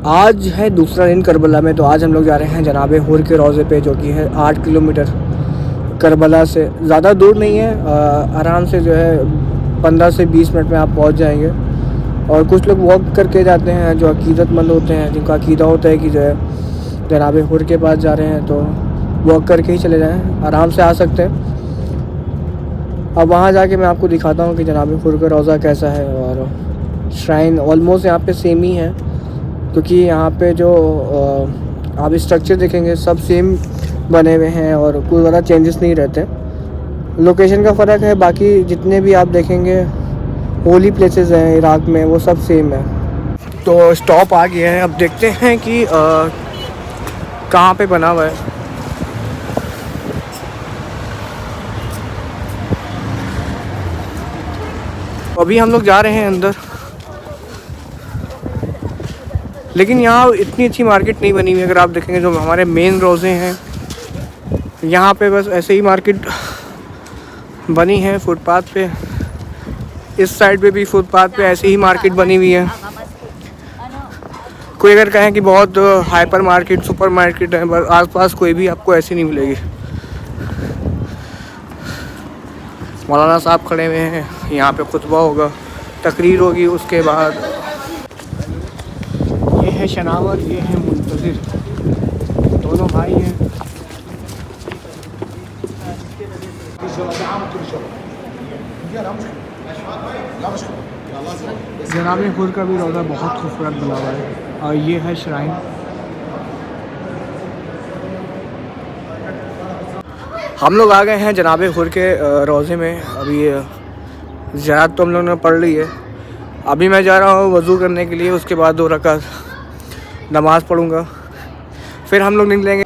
आज है दूसरा दिन करबला में, तो आज हम लोग जा रहे हैं जनाब हुर के रोज़े पे, जो कि है 8 किलोमीटर करबला से। ज़्यादा दूर नहीं है, आराम से जो है 15 से 20 मिनट में आप पहुंच जाएंगे। और कुछ लोग वॉक करके जाते हैं जो अकीदतमंद होते हैं, जिनका अकीदा होता है कि जो है जनाब हुर के पास जा रहे हैं तो वॉक करके ही चले जाएँ, आराम से आ सकते हैं। अब वहाँ जाके मैं आपको दिखाता हूँ कि जनाब हुर का रोज़ा कैसा है। और श्राइन ऑलमोस्ट यहाँ पे सेम ही है, क्योंकि यहाँ पे जो आप स्ट्रक्चर देखेंगे सब सेम बने हुए हैं और कोई ज़्यादा चेंजेस नहीं रहते। लोकेशन का फ़र्क है, बाकी जितने भी आप देखेंगे होली प्लेसेस हैं इराक़ में, वो सब सेम है। तो स्टॉप आ गया है, अब देखते हैं कि कहाँ पे बना हुआ है। अभी हम लोग जा रहे हैं अंदर, लेकिन यहाँ इतनी अच्छी मार्केट नहीं बनी हुई। अगर आप देखेंगे जो हमारे मेन रोज़े हैं, यहाँ पे बस ऐसे ही मार्केट बनी है फुटपाथ पे। इस साइड पे भी फुटपाथ पे ऐसे ही मार्केट बनी हुई है। कोई अगर कहें कि बहुत हाइपर मार्केट, सुपर मार्केट है, बस आसपास कोई भी आपको ऐसी नहीं मिलेगी। मौलाना साहब खड़े हुए हैं, यहाँ पे खुतबा होगा, तकरीर होगी, उसके बाद ये है शनावर, ये है मुंतज़िर, दोनों भाई हैं। जनाब हुर का भी रोज़ा बहुत खूबसूरत बना हुआ है। और ये है श्राइन। हम लोग आ गए हैं जनाब हुर के रोज़े में। अभी ज़ियारत तो हम लोगों ने पढ़ ली है। अभी मैं जा रहा हूँ वज़ू करने के लिए, उसके बाद 2 रकात नमाज़ पढ़ूँगा, फिर हम लोग निकलेंगे।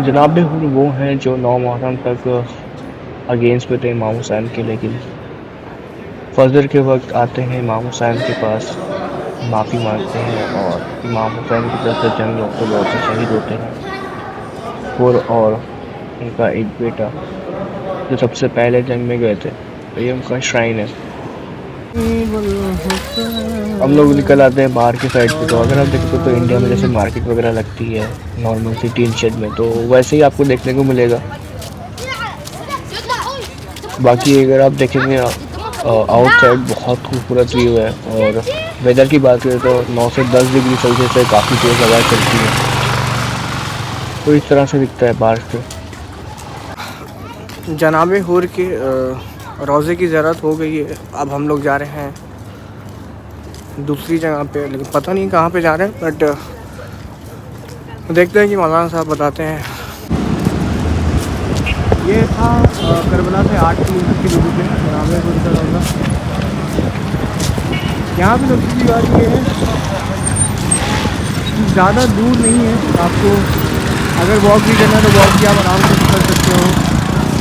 जनाब हुर वो हैं जो 9 मुहर्रम तक अगेंस्ट पे थे इमाम हुसैन के, लेकिन फजर के वक्त आते हैं इमाम हुसैन के पास, माफ़ी मांगते हैं और इमाम हुसैन की तरफ से जंग अक्टूबर से शहीद होते हैं। हुर और उनका एक बेटा जो सबसे पहले जंग में गए थे, तो ये उनका श्राइन है। हम लोग निकल आते हैं बाहर की साइड पे। तो अगर आप देखते तो इंडिया में जैसे मार्केट वगैरह लगती है नॉर्मल सी टीन शेड में, तो वैसे ही आपको देखने को मिलेगा। बाकी अगर आप देखेंगे आउटसाइड बहुत खूबसूरत व्यू है। और वेदर की बात करें तो 9 से 10 डिग्री सेल्सियस से काफ़ी तेज़ हवा चलती है, तो इस तरह से दिखता है बाहर से। जनाब हुर के रोज़े की ज़ियारत हो गई है। अब हम लोग जा रहे हैं दूसरी जगह पे, लेकिन पता नहीं कहाँ पे जा रहे हैं, बट देखते हैं कि मौलाना साहब बताते हैं। ये था करबला से 8 किलोमीटर की दूरी पे जनाब हुर का रोज़ा। यहाँ पे सबसे बड़ी बात ये है कि ज़्यादा दूर नहीं है। आपको अगर वॉक भी करना है तो वॉक भी आप आराम से कर सकते हो।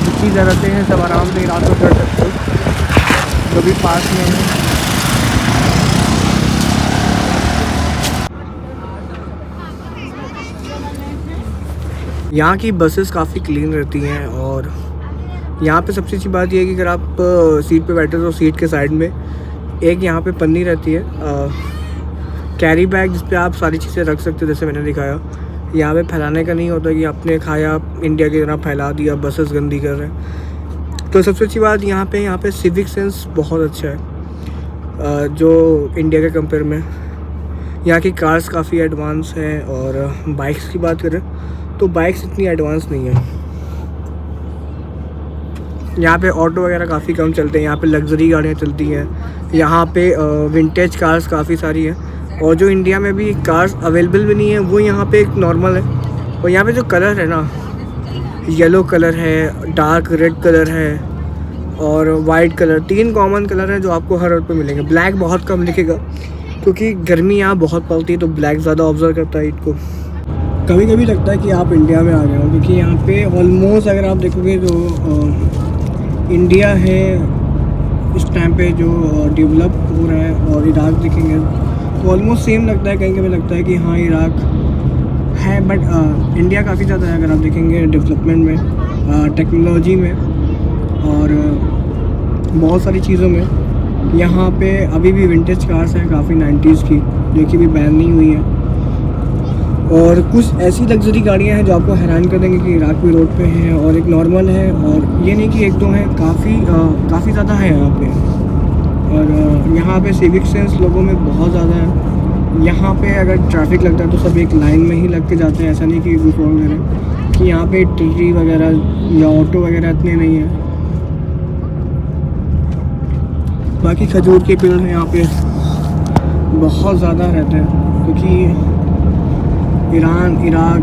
जितनी ज़रूरतें हैं सब आराम से रात में कर सकते हो, जो भी पास में है। यहाँ की बसेस काफ़ी क्लीन रहती हैं। और यहाँ पे सबसे अच्छी बात यह है कि अगर आप सीट पे बैठे तो सीट के साइड में एक यहाँ पे पन्नी रहती है, कैरी बैग, जिस पे आप सारी चीज़ें रख सकते हो। जैसे मैंने दिखाया, यहाँ पे फैलाने का नहीं होता कि आपने खाया इंडिया की तरह फैला दिया, बसेस गंदी कर रहे हैं। तो सबसे अच्छी बात यहाँ पे सिविक सेंस बहुत अच्छा है, जो इंडिया के कंपेयर में। यहाँ की कार्स काफ़ी एडवांस हैं। और बाइक्स की बात करें तो बाइक्स इतनी एडवांस नहीं है। यहाँ पे ऑटो वगैरह काफ़ी कम चलते हैं, यहाँ पे लग्जरी गाड़ियाँ चलती हैं। यहाँ पे विंटेज कार्स काफ़ी सारी हैं। और जो इंडिया में भी कार्स अवेलेबल भी नहीं है, वो यहाँ पे एक नॉर्मल है। और यहाँ पे जो कलर है ना, येलो कलर है, डार्क रेड कलर है और वाइट कलर, 3 कॉमन कलर हैं जो आपको हर रोड पे मिलेंगे। ब्लैक बहुत कम दिखेगा, क्योंकि गर्मी यहाँ बहुत पड़ती है, तो ब्लैक ज़्यादा ऑब्जर्व करता है ईद को। कभी कभी लगता है कि आप इंडिया में आ गए हो, क्योंकि यहाँ पे ऑलमोस्ट अगर आप देखोगे तो इंडिया है इस टाइम पे जो डेवलप हो रहा है, और इराक़ देखेंगे तो ऑलमोस्ट सेम लगता है। कहीं कभी लगता है कि हाँ इराक़ है, बट इंडिया काफ़ी ज़्यादा है अगर आप देखेंगे डेवलपमेंट में, टेक्नोलॉजी में और बहुत सारी चीज़ों में। यहाँ पे अभी भी विंटेज कार्स हैं काफ़ी 90s की, जो कि भी बैन नहीं हुई है। और कुछ ऐसी लग्जरी गाड़ियाँ हैं जो आपको हैरान कर देंगे कि इराक भी रोड पे हैं, और एक नॉर्मल है, और ये नहीं कि एक दो हैं, काफ़ी ज़्यादा है यहाँ पे। और यहाँ पे सिविक सेंस लोगों में बहुत ज़्यादा है। यहाँ पे अगर ट्रैफिक लगता है तो सब एक लाइन में ही लग के जाते हैं, ऐसा नहीं कि कुछ रोक दे रहे, कि यहाँ पे टी वगैरह या ऑटो वगैरह इतने नहीं हैं। बाकी खजूर के पेड़ हैं यहाँ पे बहुत ज़्यादा रहते हैं, क्योंकि ईरान, इराक,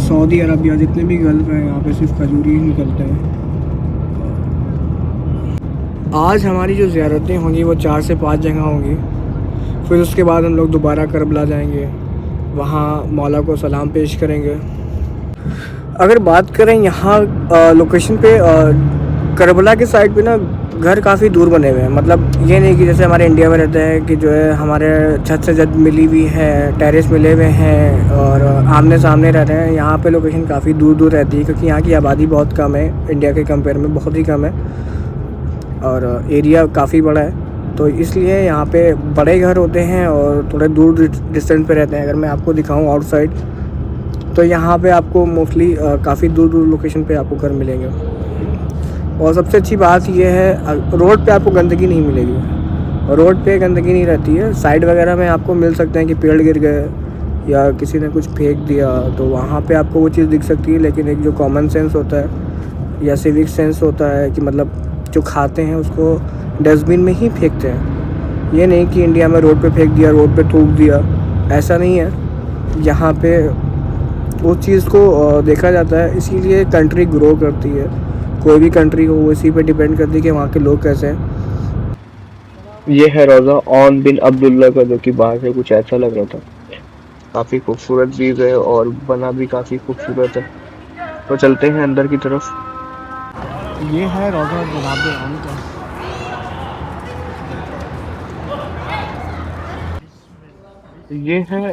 सऊदी अरबिया जितने भी गल्फ हैं यहाँ पे सिर्फ खजूर ही निकलते हैं। आज हमारी जो ज़ियारतें होंगी वो 4 से 5 जगह होंगी। फिर उसके बाद हम लोग दोबारा करबला जाएंगे, वहाँ मौला को सलाम पेश करेंगे। अगर बात करें यहाँ लोकेशन पे, करबला के साइड पे ना घर काफ़ी दूर बने हुए हैं। मतलब ये नहीं कि जैसे हमारे इंडिया में रहते हैं कि जो है हमारे छत से छत मिली हुई है, टेरेस मिले हुए हैं और आमने सामने रहते हैं। यहाँ पे लोकेशन काफ़ी दूर दूर रहती है, क्योंकि यहाँ की आबादी बहुत कम है, इंडिया के कंपेयर में बहुत ही कम है, और एरिया काफ़ी बड़ा है, तो इसलिए यहाँ पे बड़े घर होते हैं और थोड़े दूर डिस्टेंस पे रहते हैं। अगर मैं आपको दिखाऊँ आउटसाइड, तो यहाँ पे आपको मोस्टली काफ़ी दूर दूर लोकेशन पे आपको घर मिलेंगे। और सबसे अच्छी बात यह है, रोड पे आपको गंदगी नहीं मिलेगी। रोड पे गंदगी नहीं रहती है। साइड वगैरह में आपको मिल सकते हैं कि पेड़ गिर गए या किसी ने कुछ फेंक दिया, तो वहाँ पे आपको वो चीज़ दिख सकती है। लेकिन एक जो कॉमन सेंस होता है या सिविक सेंस होता है कि मतलब जो खाते हैं उसको डस्टबिन में ही फेंकते हैं। ये नहीं कि इंडिया में रोड पे फेंक दिया, रोड पे थूक दिया, ऐसा नहीं है। यहाँ पे उस चीज़ को देखा जाता है, इसीलिए कंट्री ग्रो करती है। कोई भी कंट्री हो, वो इसी पे डिपेंड करती है कि वहाँ के लोग कैसे हैं। ये है रोज़ा ऑन बिन अब्दुल्ला का, जो कि बाहर से कुछ ऐसा लग रहा था। काफ़ी खूबसूरत भी है और बना भी काफ़ी खूबसूरत है। तो चलते हैं अंदर की तरफ। ये है रोज़ा जनाब ऑन का। ये है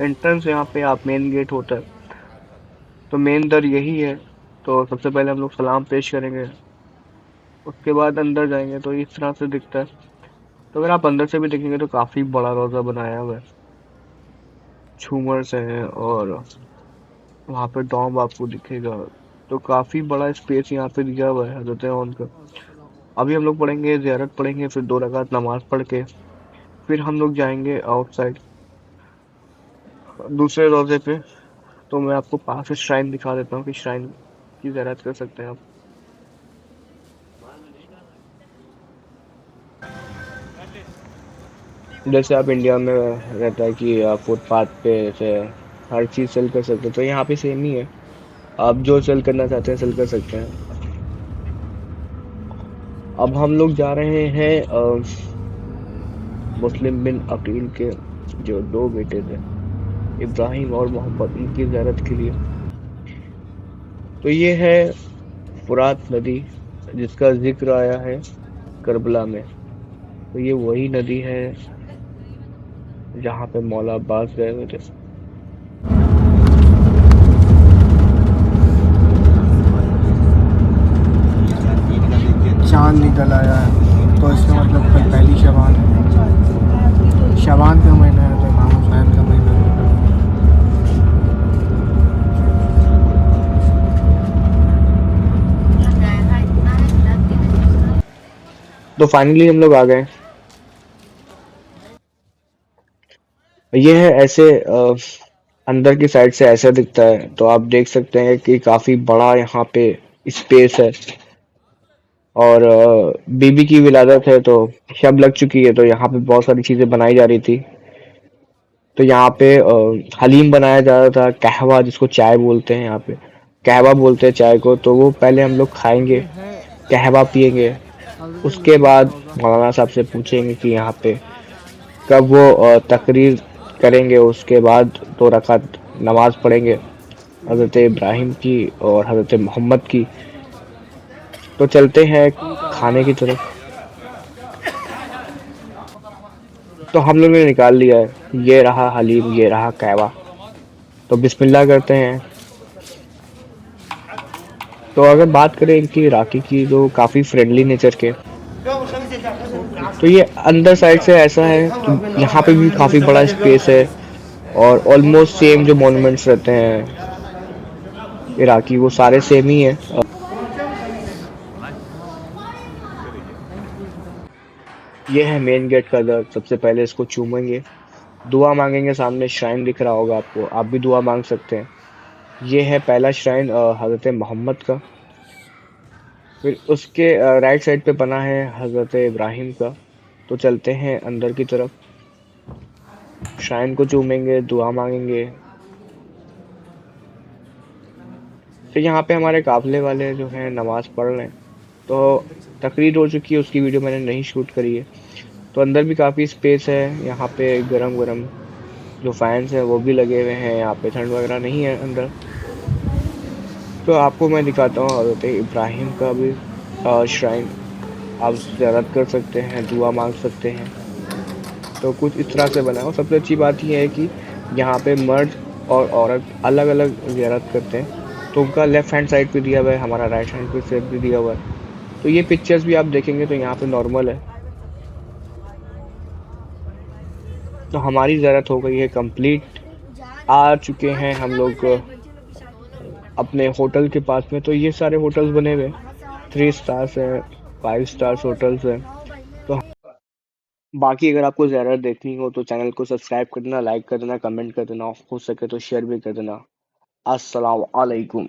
एंट्रेंस, यहाँ पे आप मेन गेट होता है, तो मेन दर यही है। तो सबसे पहले हम लोग सलाम पेश करेंगे, उसके बाद अंदर जाएंगे तो इस तरह से दिखता है। तो अगर आप अंदर से भी देखेंगे तो काफ़ी बड़ा रोज़ा बनाया हुआ है, झूमर्स हैं और वहाँ पे डॉम आपको दिखेगा। तो काफ़ी बड़ा स्पेस यहाँ पे दिया हुआ है हज़रत ऑन का। अभी हम लोग पढ़ेंगे, ज़ियारत पढ़ेंगे, फिर 2 रकात नमाज पढ़ के फिर हम लोग जाएंगे आउटसाइड दूसरे रोज़े पे। तो मैं आपको पास से श्राइन दिखा देता हूँ कि श्राइन की ज़ियारत कर सकते हैं आप। जैसे आप इंडिया में रहता है कि आप फुटपाथ पे जैसे हर चीज़ सेल कर सकते हैं, तो यहाँ पे सेम ही है। आप जो सेल करना चाहते हैं सेल कर सकते हैं। अब हम लोग जा रहे हैं मुस्लिम बिन अकील के जो 2 बेटे थे, इब्राहिम और मोहम्मद, इनकी ज़ियारत के लिए। तो ये है फुरात नदी, जिसका जिक्र आया है करबला में। तो ये वही नदी है जहाँ पे मौला अब्बास गए हुए थे। चाँद निकल आया है, तो इसका मतलब कल पहली शबान है। शबान का महीना है तो इमाम हुसैन का महीना है। तो फाइनली हम लोग आ गए। ये है ऐसे अंदर की साइड से ऐसा दिखता है। तो आप देख सकते हैं कि काफी बड़ा यहाँ पे स्पेस है। और बीबी की विलादत है तो शब लग चुकी है, तो यहाँ पे बहुत सारी चीजें बनाई जा रही थी। तो यहाँ पे हलीम बनाया जा रहा था, कहवा जिसको चाय बोलते हैं, यहाँ पे कहवा बोलते हैं चाय को। तो वो पहले हम लोग खाएंगे, ये है कहवा पियेंगे, हज़रत उसके यूसुफ़ का बाद रोज़ा। मौलाना साहब से पूछेंगे कि यहाँ पे कब वो तकरीर करेंगे। उसके बाद 2 रकात नमाज पढ़ेंगे हज़रत इब्राहिम की और हज़रत मोहम्मद की। तो चलते हैं खाने की तरफ। तो हम लोग ने निकाल लिया है, ये रहा हलीम, ये रहा कहवा। तो बिस्मिल्लाह करते हैं। तो अगर बात करें इनकी इराकी की, तो काफ़ी फ्रेंडली नेचर के। तो ये अंदर साइड से ऐसा है कि यहाँ पे भी काफ़ी बड़ा स्पेस है और ऑलमोस्ट सेम जो मॉन्यूमेंट्स रहते हैं इराकी वो सारे सेम ही है। ये है मेन गेट का दर। सबसे पहले इसको चूमेंगे, दुआ मांगेंगे। सामने श्राइन दिख रहा होगा आपको, आप भी दुआ मांग सकते हैं। ये है पहला श्राइन हज़रत मोहम्मद का। फिर उसके राइट साइड पे बना है हज़रत इब्राहिम का। तो चलते हैं अंदर की तरफ, श्राइन को चूमेंगे, दुआ मांगेंगे। फिर यहाँ पे हमारे काफिले वाले जो हैं नमाज पढ़ रहे हैं। तो तकरीर हो चुकी है, उसकी वीडियो मैंने नहीं शूट करी है। तो अंदर भी काफ़ी स्पेस है। यहाँ पे गरम गरम जो फैंस हैं वो भी लगे हुए हैं। यहाँ पे ठंड वगैरह नहीं है अंदर। तो आपको मैं दिखाता हूँ हज़रत इब्राहिम का भी श्राइन। आप ज़ियारत कर सकते हैं, दुआ मांग सकते हैं। तो कुछ इस तरह से बना है। और सबसे अच्छी बात यह है कि यहाँ पे मर्द और औरत अलग अलग ज़ियारत करते हैं। तो उनका लेफ़्ट हैंड साइड पे दिया हुआ है, हमारा राइट हैंड पे साइड भी दिया हुआ है। तो ये पिक्चर्स भी आप देखेंगे तो यहाँ पे नॉर्मल है। तो हमारी ज़ियारत हो गई है कंप्लीट। आ चुके हैं हम लोग अपने होटल के पास में। तो ये सारे होटल्स बने हुए हैं, 3 स्टार्स हैं, 5 स्टार्स होटल्स हैं। तो बाकी अगर आपको ज़्यादा देखनी हो तो चैनल को सब्सक्राइब कर देना, लाइक कर देना, कमेंट कर देना, हो सके तो शेयर भी कर देना। अस्सलाम वालेकुम।